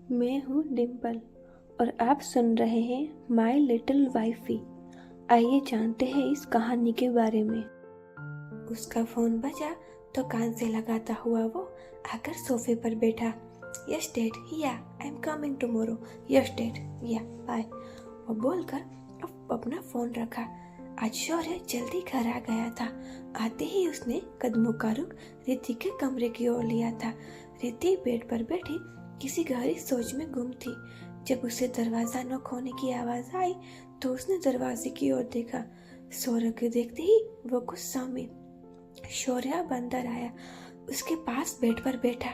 मैं हूँ डिम्पल और आप सुन रहे हैं माई लिटिल वाइफी। आइए जानते हैं इस कहानी के बारे में। उसका फोन बजा तो कान से लगाता हुआ वो आकर सोफे पर बैठा। यस डैड, या I am coming tomorrow. Yes dad, या बाय, वो बोलकर अब अपना फोन रखा। आज शौर्य जल्दी घर आ गया था। आते ही उसने कदमों का रुख रिद्धि के कमरे की ओर लिया था। रिद्धि बेड पर बैठी किसी गहरी सोच में गुम थी। जब उसे दरवाजा न खोलने की आवाज आई तो उसने दरवाजे की ओर देखा। शौर्य को देखते ही वो गुस्सा में। शौर्य अब अंदर आया, उसके पास बेड पर बैठा।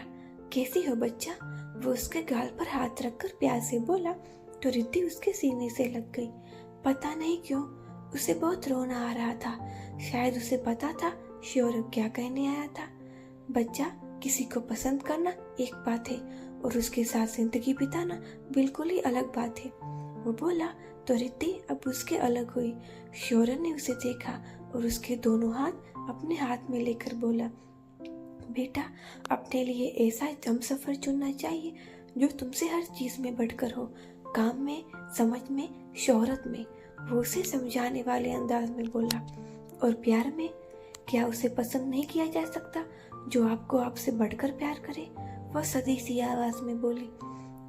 कैसी हो बच्चा? वो उसके गाल पर हाथ रखकर प्यार से बोला तो रिद्धि उसके सीने से लग गई। पता नहीं क्यों उसे बहुत रोना आ रहा था। शायद उसे पता था शौर्य क्या कहने आया था। बच्चा, किसी को पसंद करना एक बात है और उसके साथ जिंदगी बिताना बिल्कुल ही अलग बात है, वो बोला तो रिद्धि अब उसके अलग हुई। शौर्य ने उसे देखा और उसके दोनों हाथ अपने हाथ में लेकर बोला, बेटा, अपने लिए ऐसा हम सफर चुनना चाहिए जो तुमसे हर चीज में बढ़कर हो, काम में, समझ में, शोहरत में। वो उसे समझाने वाले अंदाज में बोला। और प्यार में क्या उसे पसंद नहीं किया जा सकता जो आपको आपसे बढ़कर प्यार करे? वह सदी सी आवाज में बोली।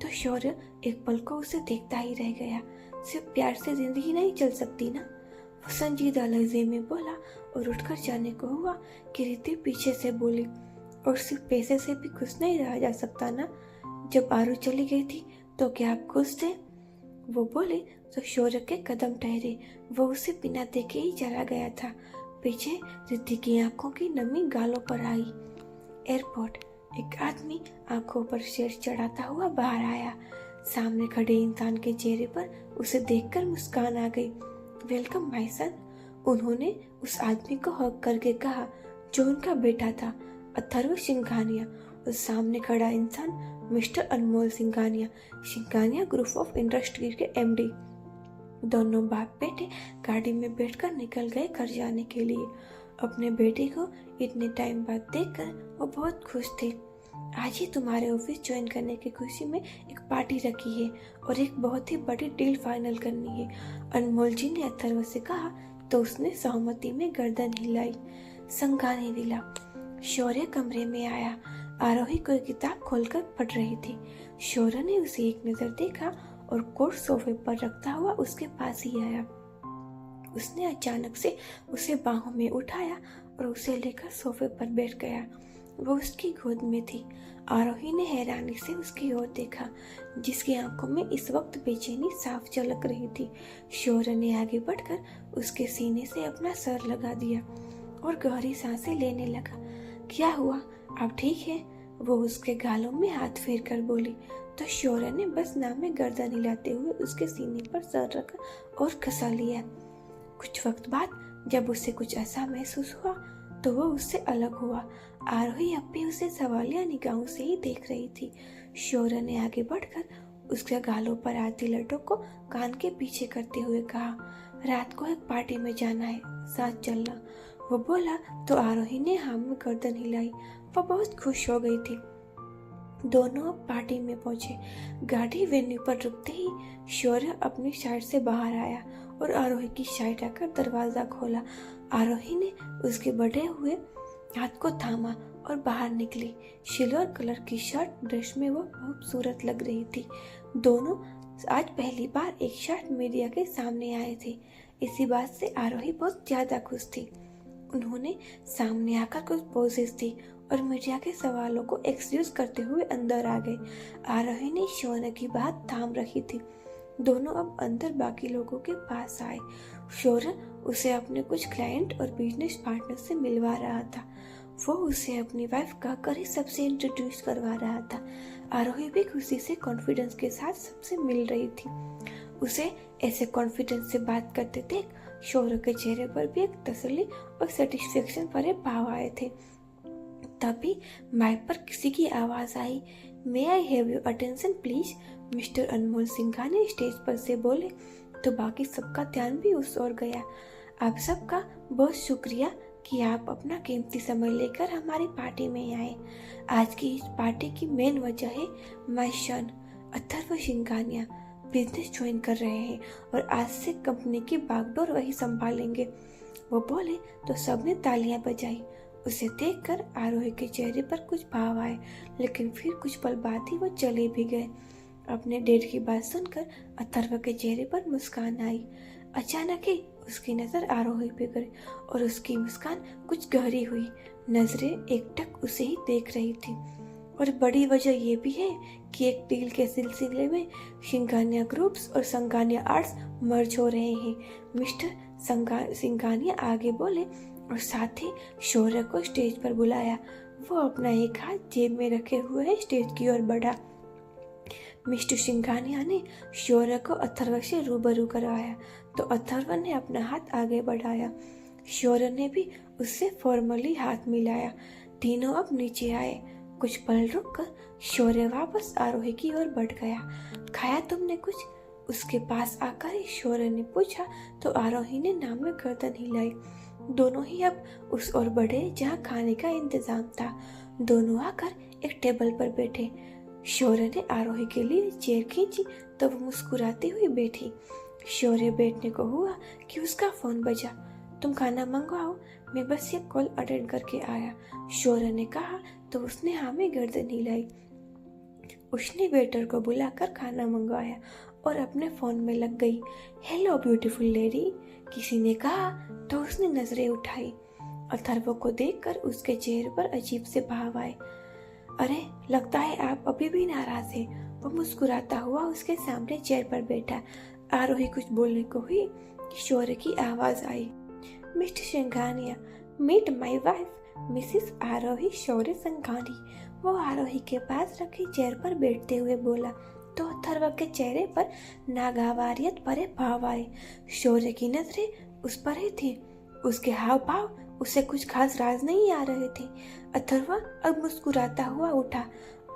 तो शौर्य एक पल को उसे देखता ही रह गया। सिर्फ प्यार से जिंदगी नहीं चल सकती ना, वो संजीदा लहजे में बोला और उठकर जाने को हुआ कि रिद्धि पीछे से बोली, और सिर्फ पैसे से भी खुश नहीं रहा जा सकता ना? जब आरू चली गई थी तो क्या आप खुश थे? वो बोले तो शौर्य के कदम ठहरे। वो उसे बिना देखे ही चला गया था। पीछे रिद्धि की आंखों की नमी गालों पर आई। एयरपोर्ट, एक आदमी आंखों पर शेर चढ़ाता हुआ बाहर आया। सामने खड़े इंसान के चेहरे पर उसे देखकर मुस्कान आ गई। वेलकम माय सन, उन्होंने उस आदमी को हक करके कहा जो उनका बेटा था, अथर्व सिंघानिया। उस सामने खड़ा इंसान mister Anmol Singhania, Singhania group of industry के एमडी। दोनों बाप बेटे गाड़ी में बैठकर निकल गए घर जाने के लिए। अपने बेटे को इतने टाइम बाद देखकर वो बहुत खुश थे। आज ही तुम्हारे ऑफिस ज्वाइन करने की खुशी में एक पार्टी रखी है और एक बहुत ही बड़ी डील फाइनल करनी है, अनमोल जी ने अथर्व से कहा तो उसने सहमति में गर्दन हिलाई। संघानी दिला। शौर्य कमरे में आया। आरोही कोई किताब खोलकर पढ़ रही थी। शौर्य ने उसे एक नजर देखा और कोट सोफे पर रखता हुआ उसके पास ही आया। उसने अचानक से उसे बाहों में उठाया और उसे लेकर सोफे पर बैठ गया। वो उसकी गोद में थी। आरोही ने हैरानी से उसकी ओर देखा, जिसकी आंखों में इस वक्त बेचैनी साफ झलक रही थी। शौर्य ने आगे बढ़कर उसके सीने से अपना सर लगा दिया और गहरी सांसें लेने लगा। क्या हुआ, आप ठीक है? वो उसके गालों में हाथ फेर कर बोली तो शौर्य ने बस नाम में गर्दन हिलाते हुए उसके सीने पर सर रखा और खसा लिया। कुछ वक्त बाद जब उसे कुछ ऐसा महसूस हुआ तो वो उससे अलग हुआ। आरोही अब भी उसे सवालिया निगाहों से ही देख रही थी। शौर्य ने आगे बढ़कर उसके गालों पर आती लटों को कान के पीछे करते हुए कहा, रात को एक पार्टी में जाना है, साथ चलना। वो बोला तो आरोही ने हाँ में गर्दन हिलाई। वो बहुत खुश हो गई थी। दोनों अब पार्टी में पहुंचे। गाड़ी वेन्यू पर रुकते ही शौर्य अपनी साइड से बाहर आया और आरोही की साइड आकर दरवाजा खोला। आरोही ने उसके बढ़े हुए हाथ को थामा और बाहर निकली। सिल्वर कलर की शर्ट ड्रेस में वो बहुत खूबसूरत लग रही थी। दोनों आज पहली बार एक साथ मीडिया के सामने आए थे। इसी बात से आरोही बहुत ज्यादा खुश थी। उन्होंने सामने आकर कुछ पोजेस दी और मीडिया के सवालों को एक्सक्यूज करते हुए अंदर आ गए। आरोही ने शौर्य की बात थाम रखी थी। दोनों अब अंदर बाकी लोगों के पास आए। शौर्य उसे अपने कुछ क्लाइंट और बिजनेस पार्टनर से मिलवा रहा था। वो उसे अपनी वाइफ कहकर ही सबसे इंट्रोड्यूस करवा रहा था। आरोही भी खुशी से कॉन्फिडेंस के साथ सबसे मिल रही थी। उसे ऐसे कॉन्फिडेंस से बात करते देख शौर्य के चेहरे पर भी एक तसल्ली और सेटिस्फेक्शन भरे भाव आए थे। तभी माइक पर किसी की आवाज आई, may I have your attention please. Mister Anmol Singhania stage पर से बोले तो बाकी सबका ध्यान भी उस ओर गया। आप सबका बहुत शुक्रिया कि आप अपना कीमती समय लेकर हमारी पार्टी में आए। आज की इस पार्टी की मेन वजह है my son Atharva Singhania business join कर रहे हैं और आज से कंपनी की बागडोर वही संभालेंगे। वो बोले तो सबने तालियां बजाई। उसे देखकर आरोही के चेहरे पर कुछ भाव आए, लेकिन फिर कुछ पल बाद ही वो चले भी गए। अपने डेट की बात सुनकर अथर्व के चेहरे पर मुस्कान आई। अचानक ही उसकी नजर आरोही पे गई और उसकी मुस्कान कुछ गहरी हुई। नजरें एकटक उसे ही देख रही थी। और बड़ी वजह यह भी है कि एक डील के सिलसिले में सिंघानिया ग्रुप्स और संघानिया आर्ट्स मर्ज हो रहे हैं। मिस्टर सिंघानिया आगे बोले और साथ ही शौर्य को स्टेज पर बुलाया। वो अपना एक हाथ जेब में रखे हुए स्टेज की ओर बढ़ा। मिस्टर सिंघानिया ने शौर्य को अथर्व से रूबरू करवाया तो अथर्व ने अपना हाथ आगे बढ़ाया। शौर्य ने भी उससे फॉर्मली हाथ मिलाया। तीनों अब नीचे आए। कुछ पल रुककर शौर्य वापस आरोही की ओर बढ़ गया। खाया तुमने कुछ? उसके पास आकर शौर्य ने पूछा तो आरोही ने नाम में गर्दन हिलाई। दोनों ही अब उस ओर बढ़े जहाँ खाने का इंतजाम था। दोनों आकर एक टेबल पर बैठे। शौर्य ने आरोही के लिए चेयर खींची तो वो मुस्कुराती हुई बैठी। शौर्य बैठने को हुआ कि उसका फोन बजा। तुम खाना मंगवाओ, मैं बस ये कॉल अटेंड करके आया, शौर्य ने कहा तो उसने हाँ में गर्दन हिलाई। उसने वेटर को बुलाकर खाना मंगवाया और अपने फोन में लग गई। हेलो ब्यूटीफुल लेडी, किसी ने कहा तो उसने नजरें उठाई। अथर्व को देखकर उसके चेहरे पर अजीब से भाव आए। अरे लगता है आप अभी भी नाराज हैं। वो मुस्कुराता हुआ उसके सामने चेयर पर बैठा। आरोही कुछ बोलने को हुई कि शौर्य की आवाज आई। Mister Singhania, meet my wife missus Aarohi Shaurya Sanghani. वो आरोही के पास रखी चेयर पर बैठते हुए बोला तो अथर्व के चेहरे पर नागवारियत भरे भाव आए। शौर्य की नजरें उस पर ही थी। उसके हाव भाव उसे कुछ खास राज नहीं आ रहे थे। अथर्व अब मुस्कुराता हुआ उठा।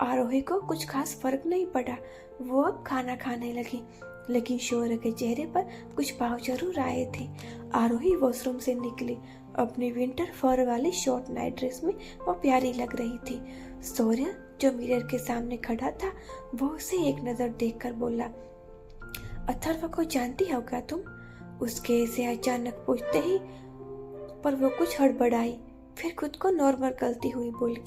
आरोही को कुछ खास फर्क नहीं पड़ा। वो अब खाना खाने लगी, लेकिन शौर्य के चेहरे पर कुछ भाव जरूर आए थे। आरोही वॉशरूम से निकली। अपनी विंटर फर वाली शॉर्ट नाइट ड्रेस में वो प्यारी लग रही थी। शौर्य जो मिरर के सामने खड़ा था वो उसे एक नजर देखकर बोला, अथर्व को जानती हो क्या तुम? उसके ऐसे अचानक पूछते ही पर वो कुछ हड़बड़ाई, फिर खुद को नॉर्मल करती हुई बोली,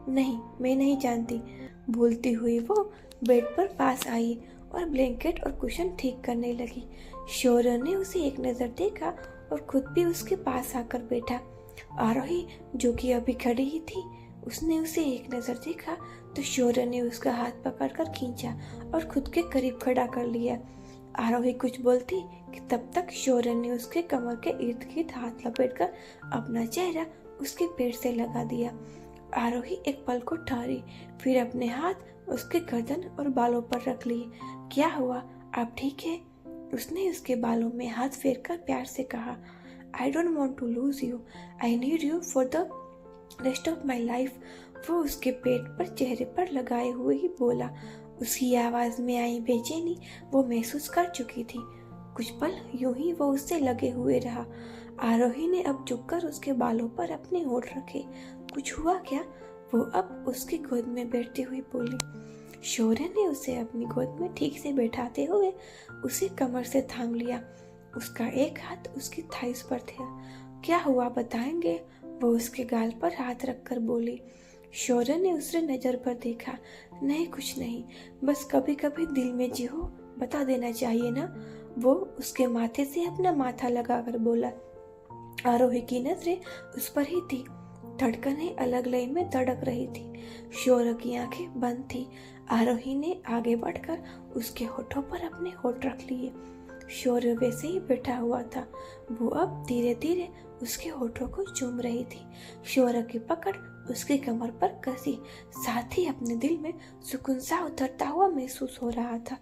नहीं मैं नहीं जानती। बोलती हुई वो बेड पर पास आई और ब्लैंकेट और कुशन ठीक करने लगी। शौर्य ने उसे एक नजर देखा और खुद भी उसके पास आकर बैठा। आरोही जो कि अभी खड़ी ही थी, उसने उसे एक नजर देखा तो शौर्य ने उसका हाथ पकड़कर खींचा और खुद के करीब खड़ा कर लिया। आरोही कुछ बोलती कि तब तक शौर्य ने उसके कमर के इर्द गिर्द हाथ लपेटकर अपना चेहरा उसके पेट से लगा दिया। आरोही एक पल को ठहरी, फिर अपने हाथ उसके गर्दन और बालों पर रख लिए। क्या हुआ, आप ठीक है? उसने उसके बालों में हाथ फेरकर प्यार से कहा। I don't want to lose you, I need you for the rest of my life. वो उसके पेट पर चेहरे पर लगाए हुए ही बोला। उसकी आवाज में आई बेचैनी वो महसूस कर चुकी थी। कुछ पल यूं ही वो उससे लगे हुए रहा। आरोही ने अब झुककर उसके बालों पर अपने होठ रखे। कुछ हुआ क्या? वो अब उसकी गोद में बैठती हुई बोली। शौर्य ने उसे अपनी गोद में ठीक से बैठाते हुए उसे कमर से थाम लिया। उसका एक हाथ उसकी थाइस पर था। क्या हुआ बताएंगे? वो उसके गाल पर हाथ रखकर बोली। शौर्य ने उससे नजर पर देखा। नहीं कुछ नहीं, बस कभी कभी दिल में जी हो बता देना चाहिए ना। वो उसके माथे से अपना माथा लगाकर बोला। आरोही की नजरें उस पर ही थी। धड़कनें अलग लय में धड़क रही थी। शौर्य की आंखें बंद थी। आरोही ने आगे बढ़कर उसके होठों पर अपने होठ रख लिए। शौर्य वैसे ही बैठा हुआ था। वो अब धीरे धीरे उसके होठों को चूम रही थी। शौर्य की पकड़ उसकी कमर पर कसी, साथ ही अपने दिल में सुकून सा उतरता हुआ महसूस हो रहा था।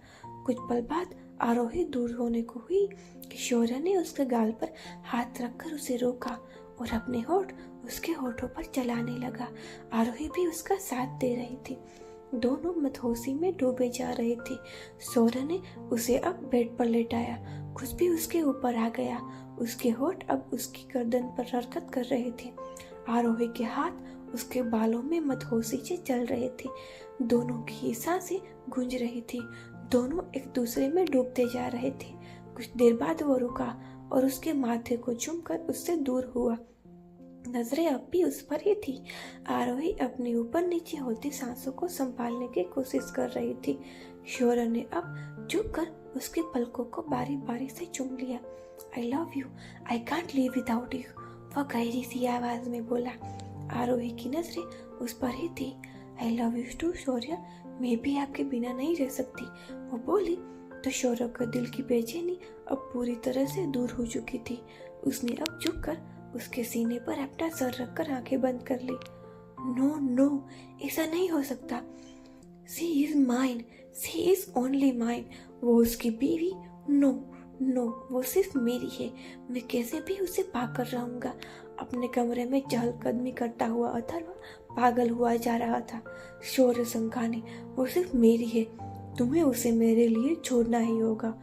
कुछ पल बाद आरोही दूर होने को हुई कि शौर्य ने उसके गाल पर हाथ रखकर उसे रोका और अपने होठ उसके होठों पर चलाने लगा। आरोही भी उसका साथ दे रही थी। दोनों मदहोशी में डूबे जा रहे थे। शौर्य ने उसे अब बेड पर लेटाया। खुद भी उसके ऊपर आ गया। उसके होठ अब उसकी गर्दन पर हरकत कर रहे थे। आरोही के हाथ उसके बालों में मदहोशी से चल रहे थे। दोनों की सांसें गूंज रही थी। दोनों एक दूसरे में डूबते जा रहे थे। कुछ देर बाद वो रुका और उसके माथे को चूमकर उससे दूर हुआ। नजरें अब भी उस पर ही थी। आरोही अपनी ऊपर नीचे होती सांसों को संभालने की कोशिश कर रही थी। शौर्य ने अब झुककर उसके पलकों को बारी बारी से चूम लिया। I love you, I can't live without you, वह गहरी सी आवाज में बोला। आरोही की नजरें उस पर ही थी। आई लव यू टू शौर्य, मैं भी आपके बिना नहीं रह सकती, वो बोली। तो शौर्य के दिल की बेचैनी अब पूरी तरह से दूर हो चुकी थी। उसने अब झुककर उसके सीने पर अपना सर रखकर आंखें बंद कर ली। नो नो, ऐसा नहीं हो सकता। She is mine, she is only mine, वो उसकी बीवी। नो नो, वो सिर्फ मेरी है। मैं कैसे भी उसे पाकर रहूंगा। अपने कमरे में चहलकदमी करता हुआ अथर्व पागल हुआ जा रहा था। शौर्य संघाने, वो सिर्फ मेरी है, तुम्हें उसे मेरे लिए छोड़ना ही होगा,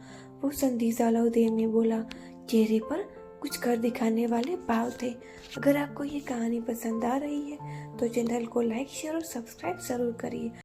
वो संधीजा लहदे में बोला। चेहरे पर कुछ कर दिखाने वाले भाव थे। अगर आपको ये कहानी पसंद आ रही है तो चैनल को लाइक, शेयर और सब्सक्राइब जरूर करिए।